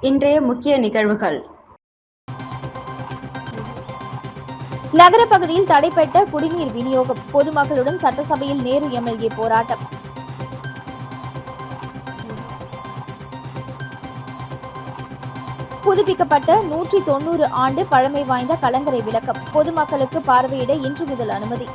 இன்றைய முக்கிய நிகழ்வுகள். நகர பகுதியில் தடைப்பட்ட குடிநீர் விநியோகம், பொதுமக்களுடன் சட்டசபையில் நேரு எம்எல்ஏ போராட்டம். புதுப்பிக்கப்பட்ட 190 ஆண்டு பழமை வாய்ந்த கலங்கரை விளக்கம், பொதுமக்களுக்கு பார்வையிட இன்று முதல் அனுமதி.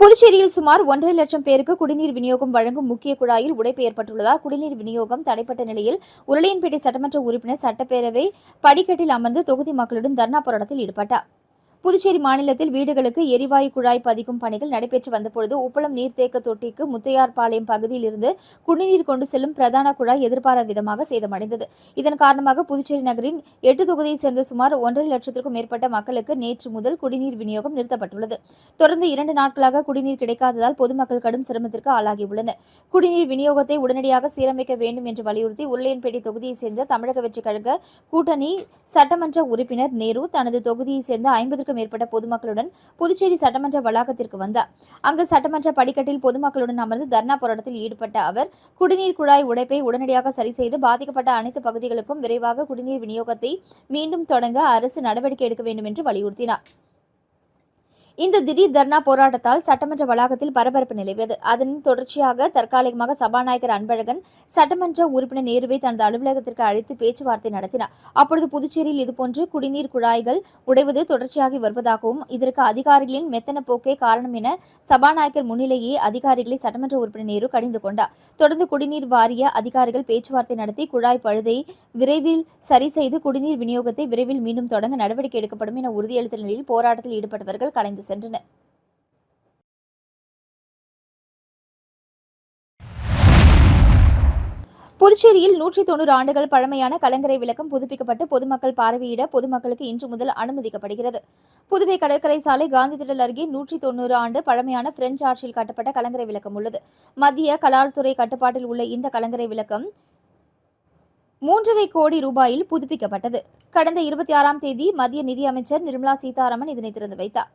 புதுச்சேரியில் சுமார் 1.5 லட்சம் பேருக்கு குடிநீர் விநியோகம் வழங்கும் முக்கிய குழாயில் உடைப்பு ஏற்பட்டுள்ளதால் குடிநீர் விநியோகம் தடைப்பட்ட நிலையில் உருளையன்பேட்டை சட்டமன்ற உறுப்பினர் சட்டப்பேரவை படிக்கட்டில் அமர்ந்து தொகுதி மக்களுடன் தர்ணா போராட்டத்தில் ஈடுபட்டார். புதுச்சேரி மாநிலத்தில் வீடுகளுக்கு எரிவாயு குழாய் பதிக்கும் பணிகள் நடைபெற்று வந்தபொழுது உப்பளம் நீர்த்தேக்க தொட்டிக்கு முத்தையார்பாளையம் பகுதியில் இருந்து குடிநீர் கொண்டு செல்லும் பிரதான குழாய் எதிர்பாராத விதமாக சேதமடைந்தது. இதன் காரணமாக புதுச்சேரி நகரின் 8 தொகுதியைச் சேர்ந்த சுமார் 1.5 லட்சத்திற்கும் மேற்பட்ட மக்களுக்கு நேற்று முதல் குடிநீர் விநியோகம் நிறுத்தப்பட்டுள்ளது. தொடர்ந்து 2 நாட்களாக குடிநீர் கிடைக்காததால் பொதுமக்கள் கடும் சிரமத்திற்கு ஆளாகியுள்ளனர். குடிநீர் விநியோகத்தை உடனடியாக சீரமைக்க வேண்டும் என்று வலியுறுத்தி உருளையன்பேட்டை தொகுதியைச் சேர்ந்த தமிழக வெற்றிக் கழக கூட்டணி சட்டமன்ற உறுப்பினர் நேரு தனது தொகுதியைச் சேர்ந்த 50 மேற்பட்ட பொதுமக்களுடன் புதுச்சேரி சட்டமன்ற வளாகத்திற்கு வந்தார். அங்கு சட்டமன்ற படிக்கட்டில் பொதுமக்களுடன் அமர்ந்து தர்ணா போராட்டத்தில் ஈடுபட்ட அவர் குடிநீர் குழாய் உடைப்பை உடனடியாக சரி செய்து பாதிக்கப்பட்ட அனைத்து பகுதிகளுக்கும் விரைவாக குடிநீர் விநியோகத்தை மீண்டும் தொடங்க அரசு நடவடிக்கை எடுக்க வேண்டும் என்று வலியுறுத்தினார். இந்த திடீர் தர்ணா போராட்டத்தால் சட்டமன்ற வளாகத்தில் பரபரப்பு நிலவியது. அதன் தொடர்ச்சியாக தற்காலிகமாக சபாநாயகர் அன்பழகன் சட்டமன்ற உறுப்பினர் நேருவை தனது அலுவலகத்திற்கு அழைத்து பேச்சுவார்த்தை நடத்தினார். அப்பொழுது புதுச்சேரியில் இதுபோன்று குடிநீர் குழாய்கள் உடைவது தொடர்ச்சியாகி வருவதாகவும் இதற்கு அதிகாரிகளின் மெத்தன போக்கே காரணம் என சபாநாயகர் முன்னிலையே அதிகாரிகளை சட்டமன்ற உறுப்பினர் நேரு கடிந்து கொண்டார். தொடர்ந்து குடிநீர் வாரிய அதிகாரிகள் பேச்சுவார்த்தை நடத்தி குழாய் பழுதை விரைவில் சரி செய்து குடிநீர் விநியோகத்தை விரைவில் மீண்டும் தொடங்க நடவடிக்கை எடுக்கப்படும் என உறுதியளித்த நிலையில் போராட்டத்தில் ஈடுபட்டவர்கள் கலைந்து சென்றனர். புதுச்சேரியில் 190 ஆண்டுகள் பழமையான கலங்கரை விளக்கம் புதுப்பிக்கப்பட்டு பொதுமக்கள் பார்வையிட பொதுமக்களுக்கு இன்று முதல் அனுமதிக்கப்படுகிறது. புதுவை கடற்கரை சாலை காந்தி திடல் அருகே 190 ஆண்டு பழமையான பிரெஞ்சு ஆட்சியில் கட்டப்பட்ட கலங்கரை விளக்கம் உள்ளது. மத்திய கலால்துறை கட்டுப்பாட்டில் உள்ள இந்த கலங்கரை விளக்கம் 3.5 கோடி ரூபாயில் புதுப்பிக்கப்பட்டது. கடந்த 26ஆம் தேதி மத்திய நிதியமைச்சர் நிர்மலா சீதாராமன் இதனை திறந்து வைத்தார்.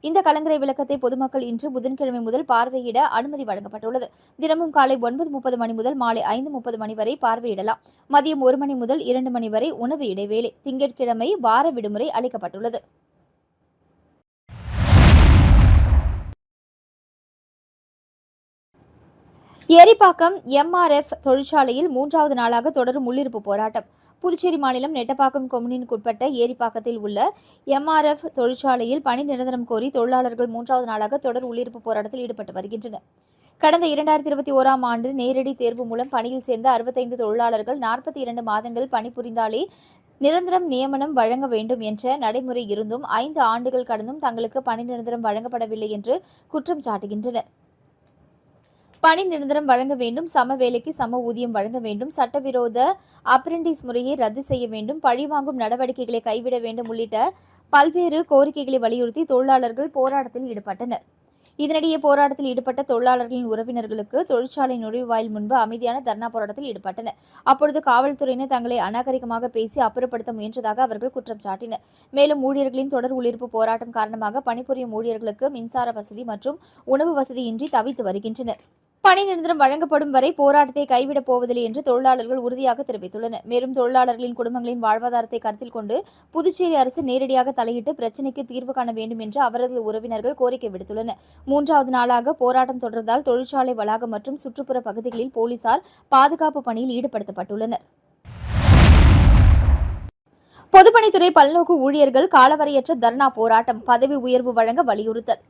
இந்த கலங்கரை விளக்கத்தை பொதுமக்கள் இன்று புதன்கிழமை முதல் பார்வையிட அனுமதி வழங்கப்பட்டுள்ளது. தினமும் காலை 9:30 மணி முதல் மாலை 5:30 மணி வரை பார்வையிடலாம். மதியம் 1 மணி முதல் 2 மணி வரை உணவு இடைவேளை. திங்கட்கிழமை வார விடுமுறை அளிக்கப்பட்டுள்ளது. ஏரிப்பாக்கம் எம்ஆர்எஃப் தொழிற்சாலையில் 3வது நாளாக தொடரும் உள்ளிருப்பு போராட்டம். புதுச்சேரி மாநிலம் நெட்டப்பாக்கம் கொம்யூனுக்குட்பட்ட ஏரிப்பாக்கத்தில் உள்ள எம்ஆர்எஃப் தொழிற்சாலையில் பணி நிரந்தரம் கோரி தொழிலாளர்கள் 3வது நாளாக தொடர் உள்ளிருப்பு போராட்டத்தில் ஈடுபட்டு வருகின்றனர். கடந்த 2021ஆம் ஆண்டு நேரடி தேர்வு மூலம் பணியில் சேர்ந்த 65 தொழிலாளர்கள் 42 மாதங்கள் பணிபுரிந்தாலே நிரந்தரம் நியமனம் வழங்க வேண்டும் என்ற நடைமுறை இருந்தும் 5 ஆண்டுகள் கடந்தும் தங்களுக்கு பணி நிரந்தரம் வழங்கப்படவில்லை என்று குற்றம் சாட்டுகின்றனர். பணி நிரந்தரம் வழங்க வேண்டும், சம வேலைக்கு சம ஊதியம் வழங்க வேண்டும், சட்டவிரோத அப்ரெண்டிஸ் முறையை ரத்து செய்ய வேண்டும், பழிவாங்கும் நடவடிக்கைகளை கைவிட வேண்டும் உள்ளிட்ட பல்வேறு கோரிக்கைகளை வலியுறுத்தி தொழிலாளர்கள் போராட்டத்தில் ஈடுபட்டனர். இதனிடையே போராட்டத்தில் ஈடுபட்ட தொழிலாளர்களின் உறவினர்களுக்கு தொழிற்சாலை நுழைவாயில் முன்பு அமைதியான தர்ணா போராட்டத்தில் ஈடுபட்டனர். அப்பொழுது காவல்துறையினர் தங்களை அநாகரிகமாக பேசி அப்புறப்படுத்த முயன்றதாக அவர்கள் குற்றம் சாட்டினர். மேலும் ஊழியர்களின் தொடர் உள்ளிருப்பு போராட்டம் காரணமாக பணிபுரியும் ஊழியர்களுக்கு மின்சார வசதி மற்றும் உணவு வசதியின்றி தவித்து வருகின்றனர். பணி நிரந்தரம் வழங்கப்படும் வரை போராட்டத்தை கைவிடப் போவதில்லை என்று தொழிலாளர்கள் உறுதியாக தெரிவித்துள்ளனர். மேலும் தொழிலாளர்களின் குடும்பங்களின் வாழ்வாதாரத்தை கருத்தில் கொண்டு புதுச்சேரி அரசு நேரடியாக தலையிட்டு பிரச்சினைக்கு தீர்வு காண வேண்டும் என்று அவரது உறவினர்கள் கோரிக்கை விடுத்துள்ளனர். 3வது நாளாக போராட்டம் தொடர்ந்தால் தொழிற்சாலை வளாகம் மற்றும் சுற்றுப்புற பகுதிகளில் போலீசார் பாதுகாப்பு பணியில் ஈடுபடுத்தப்பட்டுள்ளனர். பொதுப்பணித்துறை பல்நோக்கு ஊழியர்கள் காலவரையற்ற தர்ணா போராட்டம், பதவி உயர்வு வழங்க வலியுறுத்தல்.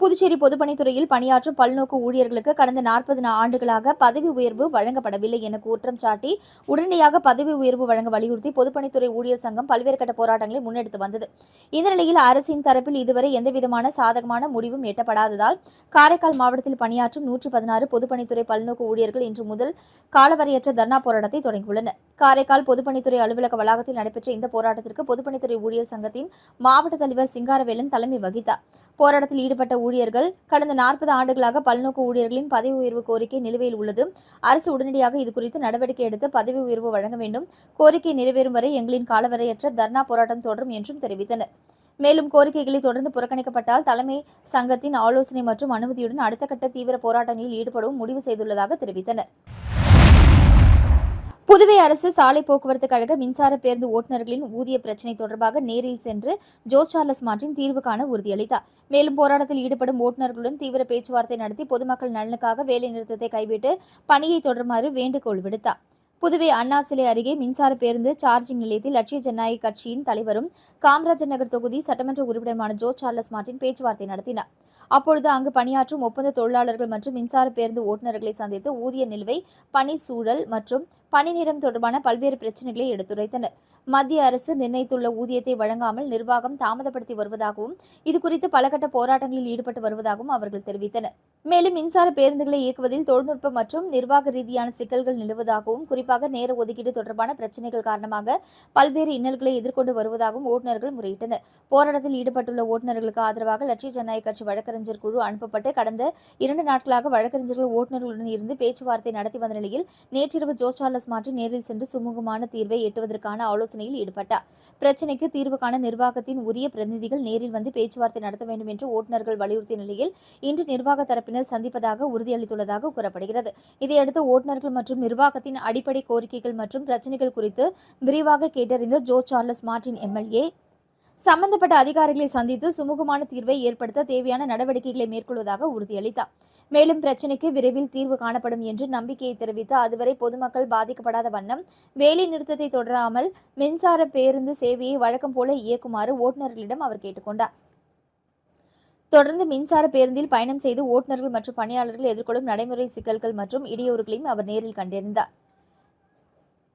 புதுச்சேரி பொதுப்பணித்துறையில் பணியாற்றும் பல்நோக்கு ஊழியர்களுக்கு கடந்த 40 ஆண்டுகளாக பதவி உயர்வு வழங்கப்படவில்லை என குற்றம் சாட்டி உடனடியாக பதவி உயர்வு வழங்க வலியுறுத்தி பொதுப்பணித்துறை ஊழியர் சங்கம் பல்வேறு கட்ட போராட்டங்களை முன்னெடுத்து வந்தது. இந்த நிலையில் அரசின் தரப்பில் இதுவரை எந்தவிதமான சாதகமான முடிவும் எட்டப்படாததால் காரைக்கால் மாவட்டத்தில் பணியாற்றும் 116 பொதுப்பணித்துறை பல்நோக்கு ஊழியர்கள் இன்று முதல் காலவரையற்ற தர்ணா போராட்டத்தை தொடங்கியுள்ளனர். காரைக்கால் பொதுப்பணித்துறை அலுவலக வளாகத்தில் நடைபெற்ற இந்த போராட்டத்திற்கு பொதுப்பணித்துறை ஊழியர் சங்கத்தின் மாவட்ட தலைவர் சிங்காரவேலன் தலைமை வகித்தார். போராட்டத்தில் ஈடுபட்ட ஊழியர்கள் கடந்த 40 ஆண்டுகளாக பல்நோக்கு ஊழியர்களின் பதவி உயர்வு கோரிக்கை நிலுவையில் உள்ளது. அரசு உடனடியாக இதுகுறித்து நடவடிக்கை எடுத்து பதவி உயர்வு வழங்க வேண்டும். கோரிக்கை நிறைவேறும் வரை எங்களின் காலவரையற்ற தர்ணா போராட்டம் தொடரும் என்றும் தெரிவித்தனர். மேலும் கோரிக்கைகளை தொடர்ந்து புறக்கணிக்கப்பட்டால் தலைமை சங்கத்தின் ஆலோசனை மற்றும் அனுமதியுடன் அடுத்த கட்ட தீவிர போராட்டங்களில் ஈடுபடவும் முடிவு செய்துள்ளதாக தெரிவித்தனர். புதுவை அரசு சாலை போக்குவரத்து கழக மின்சார பேருந்து ஓட்டுநர்களின் ஊதிய பிரச்சினை தொடர்பாக நேரில் சென்று ஜோஸ் சார்லஸ் மார்டின் தீர்வு காண உறுதியளித்தார். மேலும் போராட்டத்தில் ஈடுபடும் ஓட்டுநர்களுடன் தீவிர பேச்சுவார்த்தை நடத்தி பொதுமக்கள் நலனுக்காக வேலைநிறுத்தத்தை கைவிட்டு பணியை தொடருமாறு வேண்டுகோள் விடுத்தார். புதுவை அண்ணா சிலை அருகே மின்சார பேருந்து சார்ஜிங் நிலையத்தில் லட்சிய ஜனநாயக கட்சியின் தலைவரும் காமராஜர் நகர் தொகுதி சட்டமன்ற உறுப்பினருமான ஜோஸ் சார்லஸ் மார்டின் பேச்சுவார்த்தை நடத்தினார். அப்பொழுது அங்கு பணியாற்றும் ஒப்பந்த தொழிலாளர்கள் மற்றும் மின்சார பேருந்து ஓட்டுநர்களை சந்தித்து ஊதிய நிலுவை, பணி சூழல் மற்றும் பணி நேரம் தொடர்பான பல்வேறு பிரச்சினைகளை எடுத்துரைத்தனர். மத்திய அரசு நிர்ணயித்துள்ள ஊதியத்தை வழங்காமல் நிர்வாகம் தாமதப்படுத்தி வருவதாகவும் இதுகுறித்து பல கட்ட போராட்டங்களில் ஈடுபட்டு வருவதாகவும் அவர்கள் தெரிவித்தனர். மேலும் மின்சார பேருந்துகளை இயக்குவதில் தொழில்நுட்ப மற்றும் நிர்வாக ரீதியான சிக்கல்கள் நிலவுவதாகவும் குறிப்பாக நேர ஒதுக்கீடு தொடர்பான பிரச்சினைகள் காரணமாக பல்வேறு இன்னல்களை எதிர்கொண்டு வருவதாகவும் ஓட்டுநர்கள் முறையிட்டனர். போராட்டத்தில் ஈடுபட்டுள்ள ஓட்டுநர்களுக்கு ஆதரவாக லட்சிய ஜனநாயக கட்சி வழக்கறிஞர் குழு அனுப்பப்பட்டு கடந்த 2 நாட்களாக வழக்கறிஞர்கள் ஓட்டுநர்களுடன் இருந்து பேச்சுவார்த்தை நடத்தி வந்த நிலையில் நேற்றிரவு ஜோஸ் சார்லஸ் மார்டின் நேரில் சென்று சுமூகமான தீர்வை எட்டுவதற்கான ஆலோசனையில் ஈடுபட்டார். பிரச்சினைக்கு தீர்வு காண நிர்வாகத்தின் உரிய பிரதிநிதிகள் நேரில் வந்து பேச்சுவார்த்தை நடத்த வேண்டும் என்று ஓட்டுநர்கள் வலியுறுத்திய நிலையில் இன்று நிர்வாக தரப்பினர் சந்திப்பதாக உறுதியளித்துள்ளதாக கூறப்படுகிறது. இதையடுத்து ஓட்டுநர்கள் மற்றும் நிர்வாகத்தின் அடிப்படை கோரிக்கைகள் மற்றும் பிரச்சினைகள் குறித்து விரிவாக கேட்டறிந்த ஜோஸ் சார்லஸ் மார்டின் எம்எல்ஏ சம்பந்தப்பட்ட அதிகாரிகளை சந்தித்து சுமூகமான தீர்வை ஏற்படுத்த தேவையான நடவடிக்கைகளை மேற்கொள்வதாக உறுதியளித்தார். மேலும் பிரச்சினைக்கு விரைவில் தீர்வு காணப்படும் என்று நம்பிக்கையை தெரிவித்து அதுவரை பொதுமக்கள் பாதிக்கப்படாத வண்ணம் வேலை நிறுத்தத்தை தொடராமல் மின்சார பேருந்து சேவையை வழக்கம் போல இயக்குமாறு ஓட்டுநர்களிடம் அவர் கேட்டுக்கொண்டார். தொடர்ந்து மின்சார பேருந்தில் பயணம் செய்து ஓட்டுநர்கள் மற்றும் பணியாளர்கள் எதிர்கொள்ளும் நடைமுறை சிக்கல்கள் மற்றும் இடையூறுகளையும் அவர் நேரில் கண்டறிந்தார்.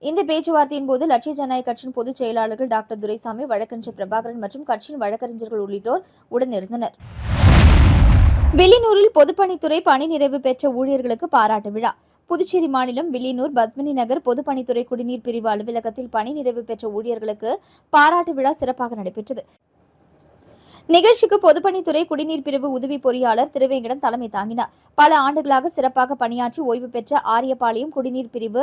இந்த பேச்சுவார்த்தையின் போது லட்சிய ஜனநாயக கட்சியின் பொதுச் செயலாளர்கள் டாக்டர் துரைசாமி, வழக்கறிஞர் பிரபாகரன் மற்றும் கட்சியின் வழக்கறிஞர்கள் உள்ளிட்டோர் உடனிருந்தனர். வில்லியனூரில் பொதுப்பணித்துறை பணி நிறைவு பெற்ற ஊழியர்களுக்கு பாராட்டு விழா. புதுச்சேரி மாநிலம் வில்லியனூர் பத்மினி நகர் பொதுப்பணித்துறை குடிநீர் பிரிவு அலுவலகத்தில் பணி நிறைவு பெற்ற ஊழியர்களுக்கு பாராட்டு விழா சிறப்பாக நடைபெற்றது. நிகழ்ச்சிக்கு பொதுப்பணித்துறை குடிநீர் பிரிவு உதவி பொறியாளர் திருவேங்கடம் தலைமை தாங்கினார். பல ஆண்டுகளாக சிறப்பாக பணியாற்றி ஓய்வு பெற்ற ஆரியபாளையம் குடிநீர் பிரிவு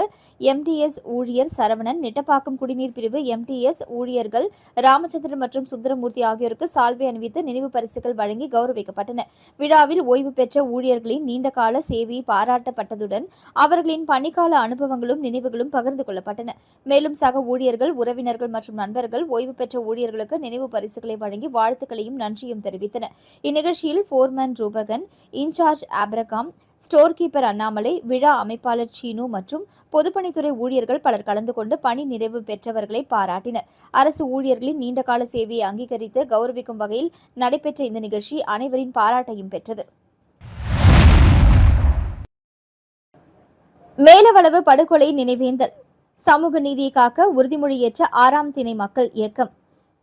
எம்டிஎஸ் ஊழியர் சரவணன், நெட்டப்பாக்கம் குடிநீர் பிரிவு எம்டிஎஸ் ஊழியர்கள் ராமச்சந்திரன் மற்றும் சுந்தரமூர்த்தி ஆகியோருக்கு சால்வை அணிவித்து நினைவு பரிசுகள் வழங்கி கௌரவிக்கப்பட்டன. விழாவில் ஓய்வு பெற்ற ஊழியர்களின் நீண்டகால சேவை பாராட்டப்பட்டதுடன் அவர்களின் பணிக்கால அனுபவங்களும் நினைவுகளும் பகிர்ந்து கொள்ளப்பட்டன. மேலும் சக ஊழியர்கள், உறவினர்கள் மற்றும் நண்பர்கள் ஓய்வு பெற்ற ஊழியர்களுக்கு நினைவு பரிசுகளை வழங்கி வாழ்த்துக்களை நன்றியும் தெரிவித்தனர். இந்நிகழ்ச்சியில் foreman Rupakan, incharge Abraham, store keeper Annamalai, விழா அமைப்பாளர் சீனு மற்றும் பொதுப்பணித்துறை ஊழியர்கள் பலர் கலந்து கொண்டு பணி நிறைவு பெற்றவர்களை பாராட்டினர். அரசு ஊழியர்களின் நீண்டகால சேவையை அங்கீகரித்து கௌரவிக்கும் வகையில் நடைபெற்ற இந்த நிகழ்ச்சி அனைவரின் பாராட்டையும் பெற்றது. மேலவளவு படுகொலை நினைவேந்தல். சமூக நீதியை காக்க உறுதிமொழி ஏற்ற 6ஆம் திணை மக்கள் இயக்கம்.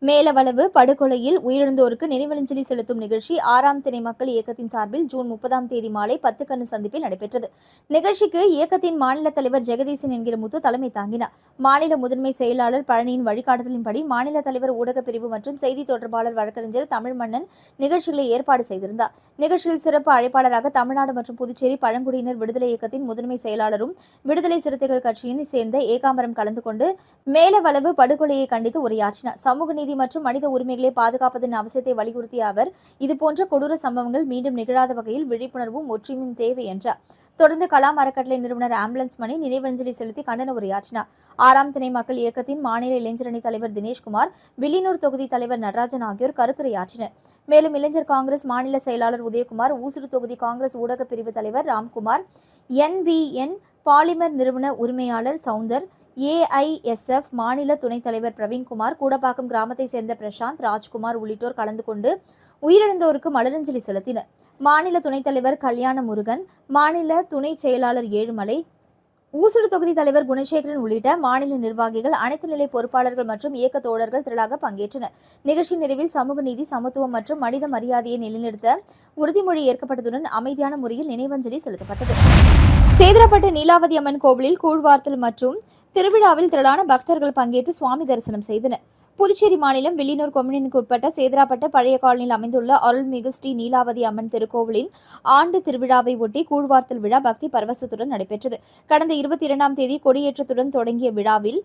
மேலவளவு படுகொலையில் உயிரிழந்தோருக்கு நினைவஞ்சலி செலுத்தும் நிகழ்ச்சி 6ஆம் திணை மக்கள் இயக்கத்தின் சார்பில் ஜூன் 30ஆம் தேதி மாலை 10 கண்ணு சந்திப்பில் நடைபெற்றது. நிகழ்ச்சிக்கு இயக்கத்தின் மாநில தலைவர் ஜெகதீசன் என்கிற முத்து தலைமை தாங்கினார். மாநில முதன்மை செயலாளர் பழனியின் வழிகாட்டுதலின்படி மாநில தலைவர் ஊடகப் பிரிவு மற்றும் செய்தி தொடர்பாளர் வழக்கறிஞர் தமிழ்மன்னன் நிகழ்ச்சிகளை ஏற்பாடு செய்திருந்தார். நிகழ்ச்சியில் சிறப்பு அழைப்பாளராக தமிழ்நாடு மற்றும் புதுச்சேரி பழங்குடியினர் விடுதலை இயக்கத்தின் முதன்மை செயலாளரும் விடுதலை சிறுத்தைகள் கட்சியின் சேர்ந்த ஏகாம்பரம் கலந்து கொண்டு மேலவளவு படுகொலையை கண்டித்து உரையாற்றினார். சமூக நீதி மற்றும் மனித உரிமைகளை பாதுகாப்பதன் அவசியத்தை வலியுறுத்திய அவர் இதுபோன்ற கொடூர சம்பவங்கள் மீண்டும் நிகழாத வகையில் விழிப்புணர்வும் ஒற்றுமையும் தேவை என்றார். தொடர்ந்து கலாம் அறக்கட்டளை நிறுவனர் ஆம்புலன்ஸ் மணி நினைவஞ்சலி செலுத்தி கண்டன உரையாற்றினார். 6ஆம் திணை மக்கள் இயக்கத்தின் மாநில இளைஞரணி தலைவர் தினேஷ்குமார், வில்லியனூர் தொகுதி தலைவர் நடராஜன் ஆகியோர் கருத்துரையாற்றினர். மேலும் இளைஞர் காங்கிரஸ் மாநில செயலாளர் உதயகுமார், ஊசுடு தொகுதி காங்கிரஸ் ஊடக பிரிவு தலைவர் ராம்குமார், NVN பாலிமர் நிறுவன உரிமையாளர் சவுந்தர், AISF மாநில துணைத் தலைவர் பிரவீன்குமார், கூடப்பாக்கம் கிராமத்தை சேர்ந்த பிரசாந்த், ராஜ்குமார் உள்ளிட்டோர் கலந்து கொண்டு உயிரிழந்தோருக்கு மலரஞ்சலி செலுத்தினர். மாநில துணைத் தலைவர் கல்யாண முருகன், மாநில துணை செயலாளர் ஏழுமலை, ஊசுடு தொகுதி தலைவர் குணசேகரன் உள்ளிட்ட மாநில நிர்வாகிகள், அனைத்து நிலை பொறுப்பாளர்கள் மற்றும் இயக்க தோழர்கள் திரளாக பங்கேற்றனர். நிகழ்ச்சி நிறைவில் சமூக நீதி, சமத்துவம் மற்றும் மனித மரியாதையை நிலைநிறுத்த உறுதிமொழி ஏற்கப்பட்டதுடன் அமைதியான முறையில் நினைவஞ்சலி செலுத்தப்பட்டது. சேதராப்பட்டு நீலாவதி அம்மன் கோவிலில் கூழ்வார்த்தல் மற்றும் திருவிழாவில் திரளான பக்தர்கள் பங்கேற்று சுவாமி தரிசனம் செய்தனர். புதுச்சேரி மாநிலம் வில்லியனூர் கொம்யூனுக்கு உட்பட்ட சேதராப்பட்டு பழைய காலனியில் அமைந்துள்ள அருள்மிகு ஸ்ரீ நீலாவதி அம்மன் திருக்கோவிலின் ஆண்டு திருவிழாவை ஒட்டி கூழ்வார்த்தல் விழா பக்தி பரவசத்துடன் நடைபெற்றது. கடந்த 22ஆம் தேதி கொடியேற்றத்துடன் தொடங்கிய விழாவில்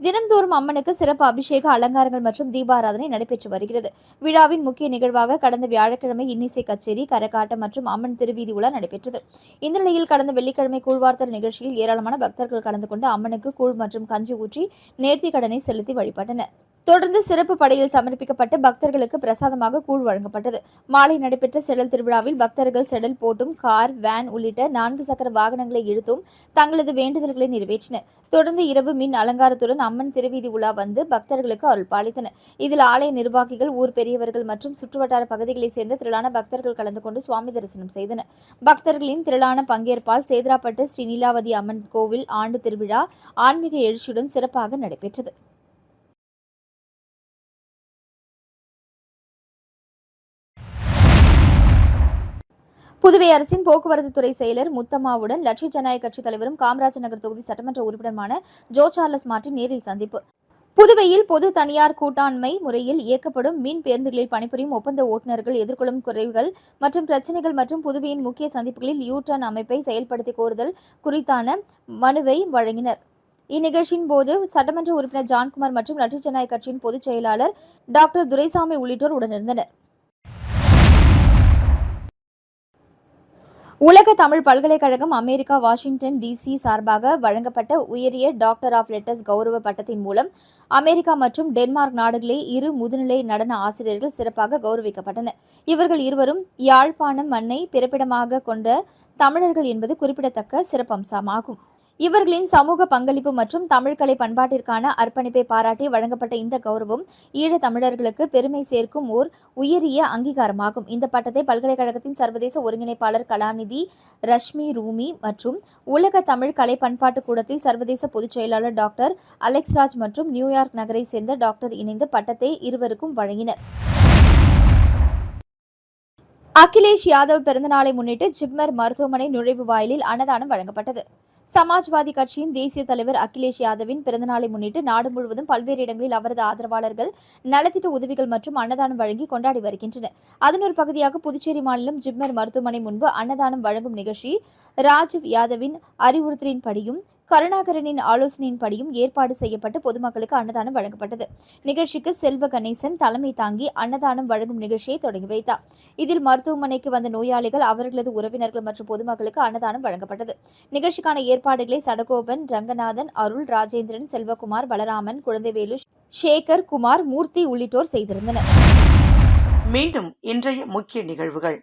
தினந்தோறும் அம்மனுக்கு சிறப்பு அபிஷேக அலங்காரங்கள் மற்றும் தீபாராதனை நடைபெற்று வருகிறது. விழாவின் முக்கிய நிகழ்வாக கடந்த வியாழக்கிழமை இன்னிசை கச்சேரி, கரகாட்டம் மற்றும் அம்மன் திருவீதி உலா நடைபெற்றது. இந்த நிலையில் கடந்த வெள்ளிக்கிழமை கூழ்வார்த்தல் நிகழ்ச்சியில் ஏராளமான பக்தர்கள் கலந்து கொண்டு அம்மனுக்கு கூழ் மற்றும் கஞ்சி ஊற்றி நேர்த்தி கடனை செலுத்தி வழிபட்டனர். தொடர்ந்து சிறப்பு படையில் சமர்ப்பிக்கப்பட்டு பக்தர்களுக்கு பிரசாதமாக கூழ் வழங்கப்பட்டது. மாலை நடைபெற்ற செடல் திருவிழாவில் பக்தர்கள் செடல் போட்டும் கார், வேன் உள்ளிட்ட 4 சக்கர வாகனங்களை இழுத்தும் தங்களது வேண்டுதல்களை நிறைவேற்றினர். தொடர்ந்து இரவு மின் அலங்காரத்துடன் அம்மன் திருவீதி உலா வந்து பக்தர்களுக்கு அருள் பாலித்தனர். இதில் ஆலய நிர்வாகிகள், ஊர் பெரியவர்கள் மற்றும் சுற்றுவட்டார பகுதிகளைச் சேர்ந்த திரளான பக்தர்கள் கலந்து கொண்டு சுவாமி தரிசனம் செய்தனர். பக்தர்களின் திரளான பங்கேற்பால் சேதராப்பட்டு ஸ்ரீ நீலாவதி அம்மன் கோவில் ஆண்டு திருவிழா ஆன்மீக எழுச்சியுடன் சிறப்பாக நடைபெற்றது. புதுவை அரசின் போக்குவரத்து துறை செயலர் முத்தம்மாவுடன் லட்சிய ஜனநாயக கட்சித் தலைவரும் காமராஜர் நகர் தொகுதி சட்டமன்ற உறுப்பினருமான ஜோ சார்லஸ் மார்டின் நேரில் சந்திப்பு. புதுவையில் பொது தனியார் கூட்டாண்மை முறையில் இயக்கப்படும் மின் பேருந்துகளில் பணிபுரியும் ஒப்பந்த ஓட்டுநர்கள் எதிர்கொள்ளும் குறைவுகள் மற்றும் பிரச்சினைகள் மற்றும் புதுவையின் முக்கிய சந்திப்புகளில் யூ டர்ன் அமைப்பை செயல்படுத்தி கோருதல் குறித்தான மனுவை வழங்கினர். இந்நிகழ்ச்சியின் போது சட்டமன்ற உறுப்பினர் ஜான்குமார் மற்றும் லட்சிய ஜனநாயக கட்சியின் பொதுச் செயலாளர் டாக்டர் துரைசாமி உள்ளிட்டோர் உடனிருந்தனர். உலக தமிழ் பல்கலைக்கழகம் அமெரிக்கா வாஷிங்டன் DC சார்பாக வழங்கப்பட்ட உயரிய டாக்டர் ஆஃப் லெட்டர்ஸ் கௌரவ பட்டத்தின் மூலம் அமெரிக்கா மற்றும் டென்மார்க் நாடுகளே 2 முதுநிலை நடன ஆசிரியர்கள் சிறப்பாக கௌரவிக்கப்பட்டனர். இவர்கள் இருவரும் யாழ்ப்பாணம் மண்ணை பிறப்பிடமாக கொண்ட தமிழர்கள் என்பது குறிப்பிடத்தக்க சிறப்பம்சமாகும். இவர்களின் சமூக பங்களிப்பு மற்றும் தமிழ்கலை பண்பாட்டிற்கான அர்ப்பணிப்பை பாராட்டி வழங்கப்பட்ட இந்த கௌரவம் ஈழத் தமிழர்களுக்கு பெருமை சேர்க்கும் ஓர் உயரிய அங்கீகாரமாகும். இந்த பட்டத்தை பல்கலைக்கழகத்தின் சர்வதேச ஒருங்கிணைப்பாளர் கலாநிதி ரஷ்மி ரூமி மற்றும் உலக தமிழ் கலை பண்பாட்டு கூடத்தில் சர்வதேச பொதுச் செயலாளர் டாக்டர் அலெக்ஸ்ராஜ் மற்றும் நியூயார்க் நகரை சேர்ந்த டாக்டர் இணைந்து பட்டத்தை இருவருக்கும் வழங்கினர். அகிலேஷ் யாதவ் பிறந்தநாளை முன்னிட்டு ஜிப்மர் மருத்துவமனை நுழைவு வாயிலில் அன்னதானம் வழங்கப்பட்டது. சமாஜ்வாதி கட்சியின் தேசிய தலைவர் அகிலேஷ் யாதவின் பிறந்தநாளை முன்னிட்டு நாடு முழுவதும் பல்வேறு இடங்களில் அவரது ஆதரவாளர்கள் நலத்திட்ட உதவிகள் மற்றும் அன்னதானம் வழங்கி கொண்டாடி வருகின்றனர். அதன் ஒரு பகுதியாக புதுச்சேரி மாநிலம் ஜிப்மர் மருத்துவமனை முன்பு அன்னதானம் வழங்கும் நிகழ்ச்சி ராஜீவ் யாதவின் அறிவுறுத்தலின்படியும் கருணாகரனின் ஆலோசனையின்படியும் ஏற்பாடு செய்யப்பட்டு பொதுமக்களுக்கு அன்னதானம் வழங்கப்பட்டது. நிகழ்ச்சிக்கு செல்வ கணேசன் தலைமை தாங்கி அன்னதானம் வழங்கும் நிகழ்ச்சியை தொடங்கி வைத்தார். இதில் மருத்துவமனைக்கு வந்த நோயாளிகள், அவர்களது உறவினர்கள் மற்றும் பொதுமக்களுக்கு அன்னதானம் வழங்கப்பட்டது. நிகழ்ச்சிக்கான ஏற்பாடுகளை சடகோபன், ரங்கநாதன், அருள், ராஜேந்திரன், செல்வகுமார், பலராமன், குழந்தைவேலு, சேகர், குமார், மூர்த்தி உள்ளிட்டோர் செய்திருந்தனர். மீண்டும் இன்றைய முக்கிய நிகழ்வுகள்.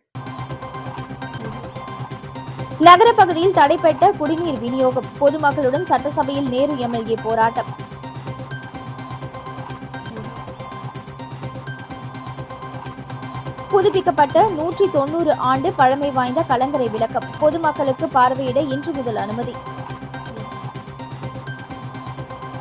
நகர பகுதியில் தடைப்பட்ட குடிநீர் விநியோகம், பொதுமக்களுடன் சட்டசபையில் நேரு MLA போராட்டம். புதுப்பிக்கப்பட்ட 190 ஆண்டு பழமை வாய்ந்த கலங்கரை விளக்கம் பொதுமக்களுக்கு பார்வையிட இன்று முதல் அனுமதி.